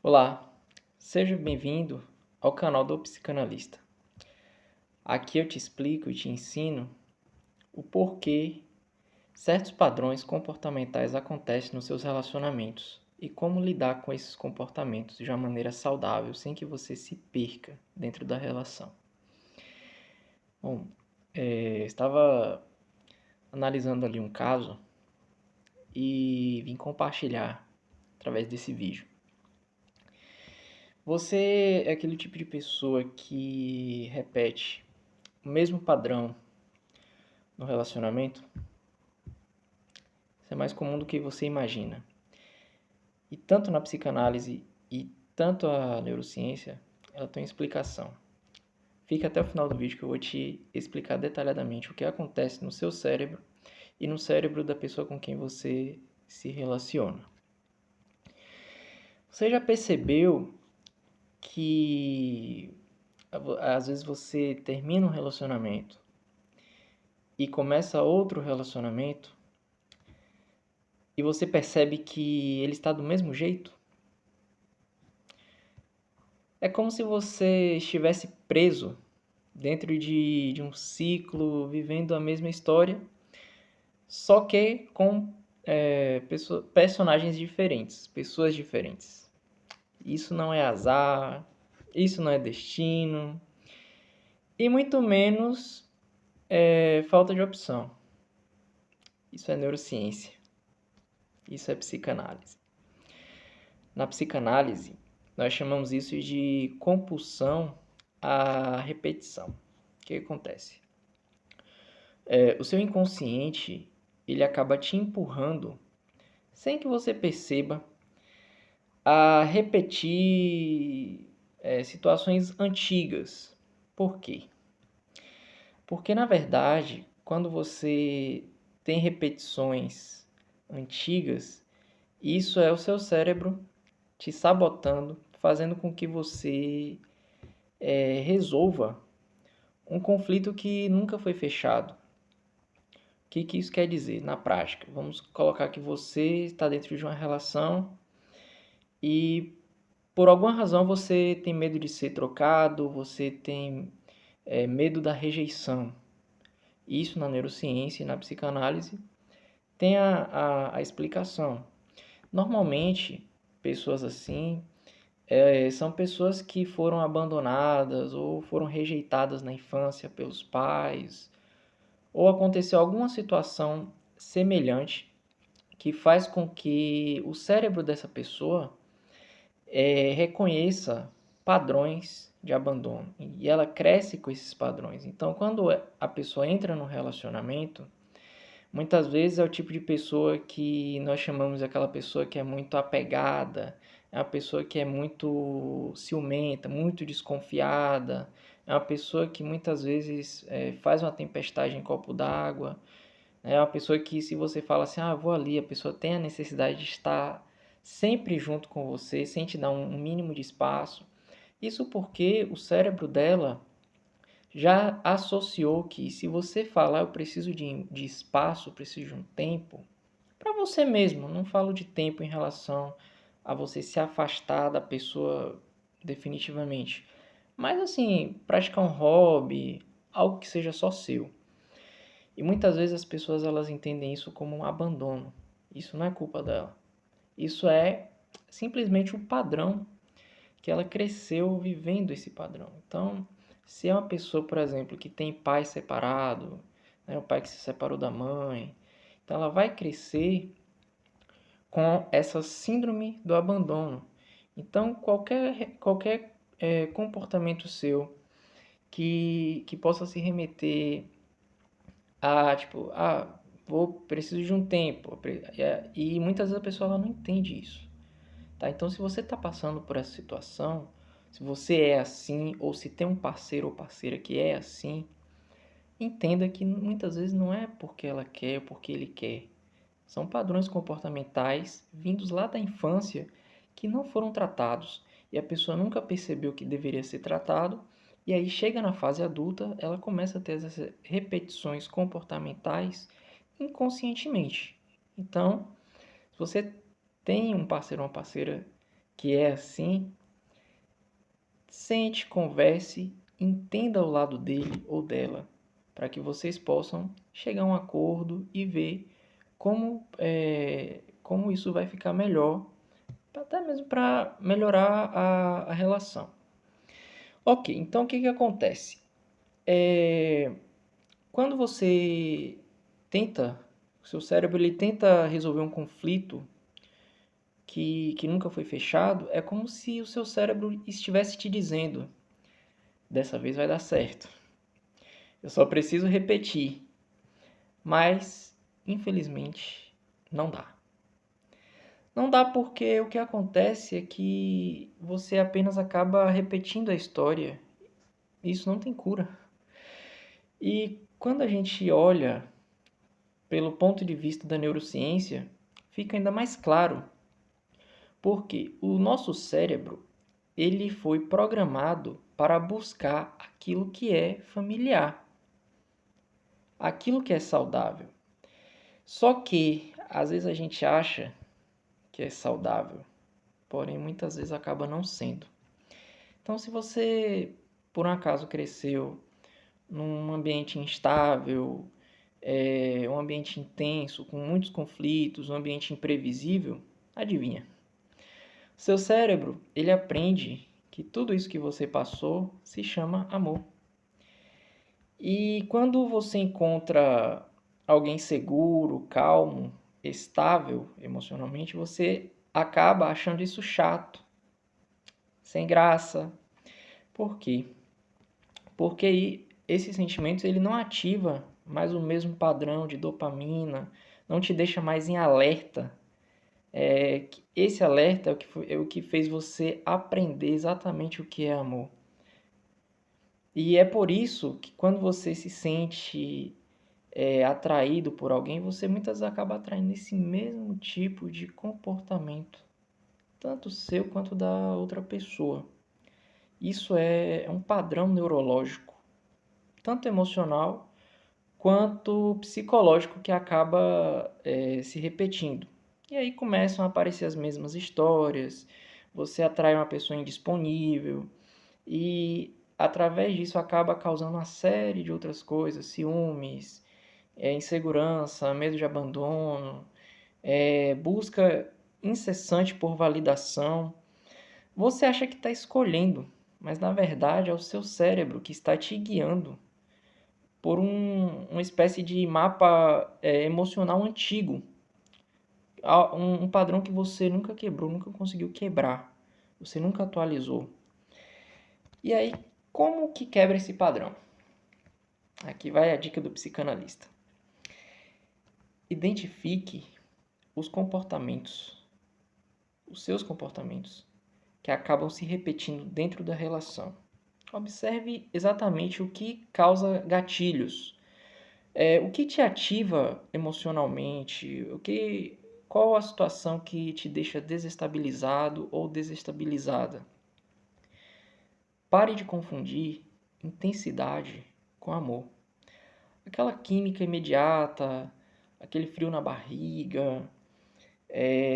Olá, seja bem-vindo ao canal do Psicanalista. Aqui eu te explico e te ensino o porquê certos padrões comportamentais acontecem nos seus relacionamentos e como lidar com esses comportamentos de uma maneira saudável, sem que você se perca dentro da relação. Bom, estava analisando ali um caso e vim compartilhar através desse vídeo. Você é aquele tipo de pessoa que repete o mesmo padrão no relacionamento? Isso é mais comum do que você imagina. E tanto na psicanálise e tanto a neurociência, ela tem explicação. Fica até o final do vídeo que eu vou te explicar detalhadamente o que acontece no seu cérebro e no cérebro da pessoa com quem você se relaciona. Você já percebeu que às vezes você termina um relacionamento e começa outro relacionamento e você percebe que ele está do mesmo jeito? É como se você estivesse preso dentro de um ciclo, vivendo a mesma história, só que com personagens diferentes, pessoas diferentes. Isso não é azar, isso não é destino, e muito menos falta de opção. Isso é neurociência, isso é psicanálise. Na psicanálise, nós chamamos isso de compulsão à repetição. O que acontece? O seu inconsciente, ele acaba te empurrando, sem que você perceba, a repetir situações antigas. Por quê? Porque, na verdade, quando você tem repetições antigas, isso é o seu cérebro te sabotando, fazendo com que você resolva um conflito que nunca foi fechado. O que isso quer dizer na prática? Vamos colocar que você está dentro de uma relação e por alguma razão você tem medo de ser trocado, você tem medo da rejeição. Isso na neurociência e na psicanálise tem a explicação. Normalmente, pessoas assim são pessoas que foram abandonadas ou foram rejeitadas na infância pelos pais, ou aconteceu alguma situação semelhante que faz com que o cérebro dessa pessoa reconheça padrões de abandono e ela cresce com esses padrões. Então, quando a pessoa entra no relacionamento, muitas vezes é o tipo de pessoa que nós chamamos de aquela pessoa que é muito apegada, é uma pessoa que é muito ciumenta, muito desconfiada, é uma pessoa que muitas vezes faz uma tempestade em copo d'água, é uma pessoa que, se você fala assim, vou ali, a pessoa tem a necessidade de estar sempre junto com você, sem te dar um mínimo de espaço. Isso porque o cérebro dela já associou que, se você falar, eu preciso de espaço, eu preciso de um tempo, para você mesmo, não falo de tempo em relação a você se afastar da pessoa definitivamente, mas assim, praticar um hobby, algo que seja só seu. E muitas vezes as pessoas elas entendem isso como um abandono. Isso não é culpa dela. Isso é simplesmente o padrão que ela cresceu vivendo esse padrão. Então, se é uma pessoa, por exemplo, que tem pai separado, né, o pai que se separou da mãe, então ela vai crescer com essa síndrome do abandono. Então, qualquer comportamento seu que possa se remeter tipo, preciso de um tempo. E muitas vezes a pessoa ela não entende isso. Tá? Então, se você está passando por essa situação, se você é assim, ou se tem um parceiro ou parceira que é assim, entenda que muitas vezes não é porque ela quer ou porque ele quer. São padrões comportamentais vindos lá da infância que não foram tratados e a pessoa nunca percebeu que deveria ser tratado, e aí chega na fase adulta, ela começa a ter essas repetições comportamentais inconscientemente. Então, se você tem um parceiro ou uma parceira que é assim, sente, converse, entenda o lado dele ou dela, para que vocês possam chegar a um acordo e ver como isso vai ficar melhor, até mesmo para melhorar a relação. Ok, então o que acontece? Quando você o seu cérebro ele tenta resolver um conflito que nunca foi fechado, é como se o seu cérebro estivesse te dizendo: dessa vez vai dar certo. Eu só preciso repetir. Mas, infelizmente, não dá. Não dá porque o que acontece é que você apenas acaba repetindo a história. Isso não tem cura. E quando a gente olha pelo ponto de vista da neurociência, fica ainda mais claro, porque o nosso cérebro, ele foi programado para buscar aquilo que é familiar, aquilo que é saudável. Só que às vezes a gente acha que é saudável, porém muitas vezes acaba não sendo. Então, se você por um acaso cresceu num ambiente instável, um ambiente intenso, com muitos conflitos, um ambiente imprevisível, adivinha? Seu cérebro, ele aprende que tudo isso que você passou se chama amor. E quando você encontra alguém seguro, calmo, estável emocionalmente, você acaba achando isso chato, sem graça. Por quê? Porque esses sentimentos ele não ativa mais o mesmo padrão de dopamina, não te deixa mais em alerta. Esse alerta é o que fez você aprender exatamente o que é amor. E é por isso que quando você se sente atraído por alguém, você muitas vezes acaba atraindo esse mesmo tipo de comportamento, tanto seu quanto da outra pessoa. Isso é um padrão neurológico, tanto emocional quanto psicológico, que acaba se repetindo. E aí começam a aparecer as mesmas histórias, você atrai uma pessoa indisponível e através disso acaba causando uma série de outras coisas, ciúmes, insegurança, medo de abandono, busca incessante por validação. Você acha que está escolhendo, mas na verdade é o seu cérebro que está te guiando por uma espécie de mapa emocional antigo, um padrão que você nunca quebrou, nunca conseguiu quebrar, você nunca atualizou. E aí, como que quebra esse padrão? Aqui vai a dica do psicanalista. Identifique os comportamentos, os seus comportamentos, que acabam se repetindo dentro da relação. Observe exatamente o que causa gatilhos, o que te ativa emocionalmente, qual a situação que te deixa desestabilizado ou desestabilizada. Pare de confundir intensidade com amor. Aquela química imediata, aquele frio na barriga,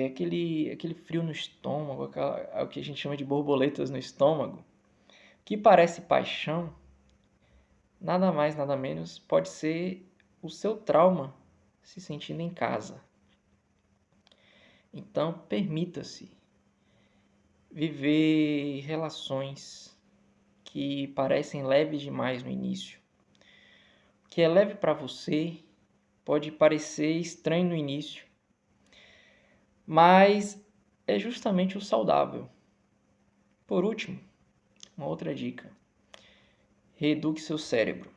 aquele frio no estômago, o que a gente chama de borboletas no estômago, que parece paixão, nada mais, nada menos, pode ser o seu trauma se sentindo em casa. Então, permita-se viver relações que parecem leves demais no início. O que é leve para você pode parecer estranho no início, mas é justamente o saudável. Por último, uma outra dica: reeduque seu cérebro.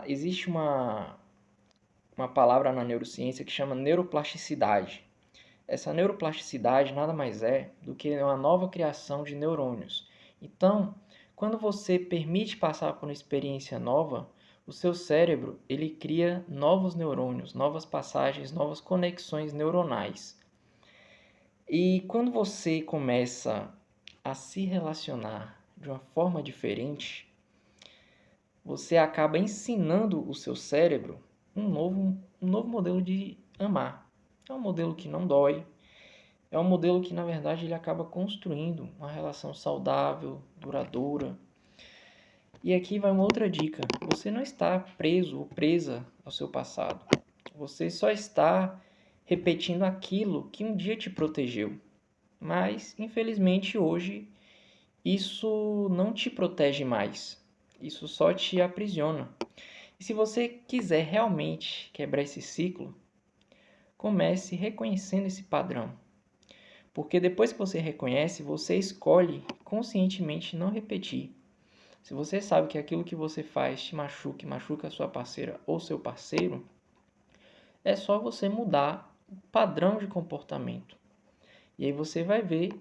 Existe uma palavra na neurociência que chama neuroplasticidade. Essa neuroplasticidade nada mais é do que uma nova criação de neurônios. Então, quando você permite passar por uma experiência nova, o seu cérebro ele cria novos neurônios, novas passagens, novas conexões neuronais. E quando você começa a se relacionar de uma forma diferente, você acaba ensinando o seu cérebro um novo modelo de amar. É um modelo que não dói, É um modelo que, na verdade, ele acaba construindo uma relação saudável, duradoura. E aqui vai uma outra dica. Você não está preso ou presa ao seu passado. Você só está repetindo aquilo que um dia te protegeu. Mas, infelizmente, hoje isso não te protege mais. Isso só te aprisiona. E se você quiser realmente quebrar esse ciclo, comece reconhecendo esse padrão. Porque depois que você reconhece, você escolhe conscientemente não repetir. Se você sabe que aquilo que você faz te machuca e machuca a sua parceira ou seu parceiro, é só você mudar o padrão de comportamento. E aí você vai ver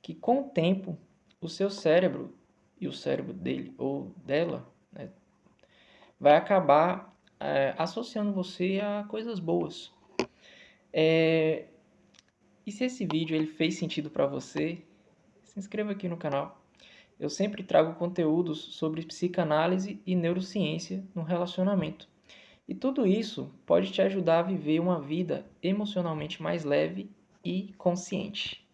que com o tempo o seu cérebro e o cérebro dele ou dela, né, vai acabar associando você a coisas boas. E se esse vídeo ele fez sentido para você, se inscreva aqui no canal. Eu sempre trago conteúdos sobre psicanálise e neurociência no relacionamento. E tudo isso pode te ajudar a viver uma vida emocionalmente mais leve e consciente.